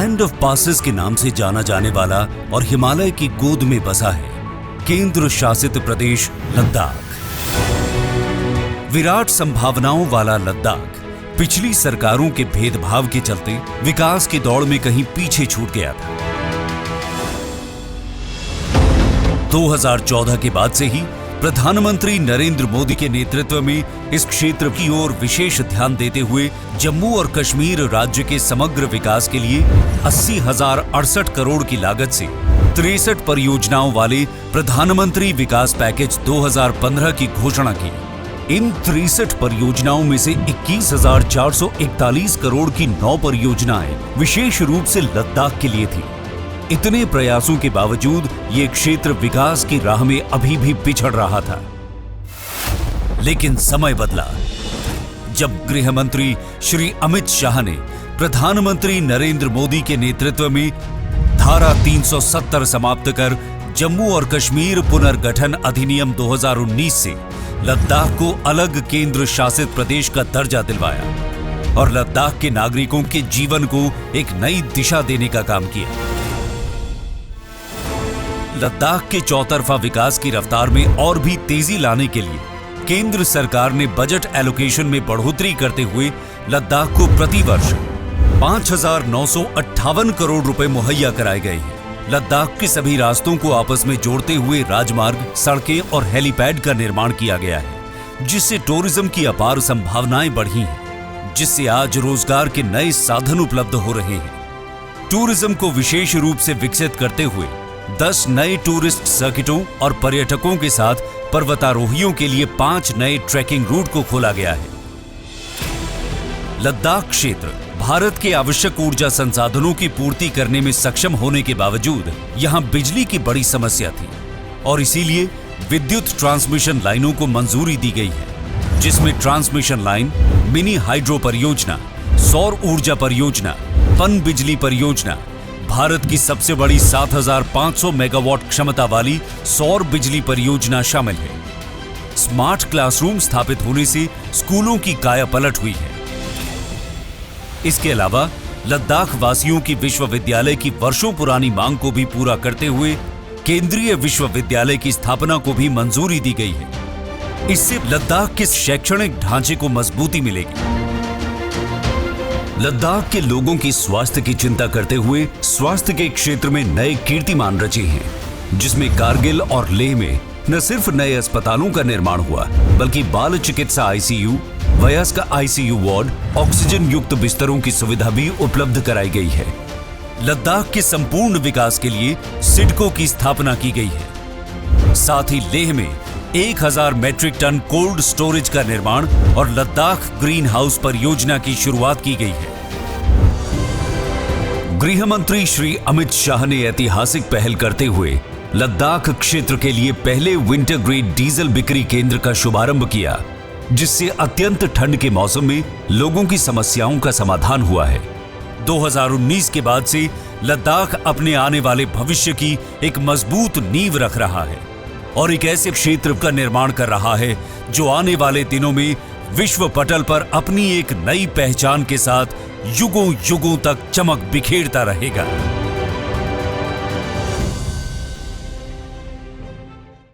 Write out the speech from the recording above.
Land of passes के नाम से जाना जाने वाला और हिमालय की गोद में बसा है केंद्र शासित प्रदेश लद्दाख। विराट संभावनाओं वाला लद्दाख पिछली सरकारों के भेदभाव के चलते विकास की दौड़ में कहीं पीछे छूट गया था। 2014 के बाद से ही प्रधानमंत्री नरेंद्र मोदी के नेतृत्व में इस क्षेत्र की ओर विशेष ध्यान देते हुए जम्मू और कश्मीर राज्य के समग्र विकास के लिए 80,068 करोड़ की लागत से 63 परियोजनाओं वाले प्रधानमंत्री विकास पैकेज 2015 की घोषणा की। इन 63 परियोजनाओं में से 21,441 करोड़ की 9 परियोजनाएं विशेष रूप से लद्दाख के लिए थी। इतने प्रयासों के बावजूद ये क्षेत्र विकास की राह में अभी भी पिछड़ रहा था। लेकिन समय बदला जब गृह मंत्री श्री अमित शाह ने प्रधानमंत्री नरेंद्र मोदी के नेतृत्व में धारा 370 समाप्त कर जम्मू और कश्मीर पुनर्गठन अधिनियम 2019 से लद्दाख को अलग केंद्र शासित प्रदेश का दर्जा दिलवाया और लद्दाख के नागरिकों के जीवन को एक नई दिशा देने का काम किया। लद्दाख के चौतरफा विकास की रफ्तार में और भी तेजी लाने के लिए केंद्र सरकार ने बजट एलोकेशन में बढ़ोतरी करते हुए लद्दाख को प्रतिवर्ष 5,958 करोड़ रुपए मुहैया कराए गए हैं। लद्दाख के सभी रास्तों को आपस में जोड़ते हुए राजमार्ग, सड़कें और हेलीपैड का निर्माण किया गया है, जिससे टूरिज्म की अपार संभावनाएं बढ़ी हैं, जिससे आज रोजगार के नए साधन उपलब्ध हो रहे हैं। टूरिज्म को विशेष रूप से विकसित करते हुए 10 नए टूरिस्ट सर्किटों और पर्यटकों के साथ पर्वतारोहियों के लिए 5 नए ट्रैकिंग रूट को खोला गया है। लद्दाख क्षेत्र भारत के आवश्यक ऊर्जा संसाधनों की पूर्ति करने में सक्षम होने के बावजूद यहां बिजली की बड़ी समस्या थी और इसीलिए विद्युत ट्रांसमिशन लाइनों को मंजूरी दी गई है, जिसमें ट्रांसमिशन लाइन, मिनी हाइड्रो परियोजना, सौर ऊर्जा परियोजना, पन बिजली परियोजना, भारत की सबसे बड़ी 7,500 मेगावाट क्षमता वाली सौर बिजली परियोजना शामिल है। स्मार्ट क्लासरूम स्थापित होने से स्कूलों की कायापलट हुई है। इसके अलावा लद्दाख वासियों की विश्वविद्यालय की वर्षों पुरानी मांग को भी पूरा करते हुए केंद्रीय विश्वविद्यालय की स्थापना को भी मंजूरी दी गई है। इससे लद्दाख के शैक्षणिक ढांचे को मजबूती मिलेगी। लद्दाख के लोगों की स्वास्थ्य की चिंता करते हुए स्वास्थ्य के क्षेत्र में नए कीर्तिमान रचे हैं, जिसमें कारगिल और लेह में न सिर्फ नए अस्पतालों का निर्माण हुआ, बल्कि बाल चिकित्सा आईसीयू, वयस्क आईसीयू वार्ड, ऑक्सीजन युक्त बिस्तरों की सुविधा भी उपलब्ध कराई गई है। लद्दाख के संपूर्ण विकास के लिए सिडको की स्थापना की गई है। साथ ही लेह में 1,000 मैट्रिक टन कोल्ड स्टोरेज का निर्माण और लद्दाख ग्रीन हाउस परियोजना की शुरुआत की गई है। गृह मंत्री श्री अमित शाह ने ऐतिहासिक पहल करते हुए लद्दाख क्षेत्र के लिए पहले विंटर ग्रेड डीजल बिक्री केंद्र का शुभारंभ किया, जिससे अत्यंत ठंड के मौसम में लोगों की समस्याओं का समाधान हुआ है। 2019 के बाद से लद्दाख अपने आने वाले भविष्य की एक मजबूत नींव रख रहा है और एक ऐसे क्षेत्र का निर्माण कर रहा है जो आने वाले दिनों में विश्व पटल पर अपनी एक नई पहचान के साथ युगों युगों तक चमक बिखेरता रहेगा।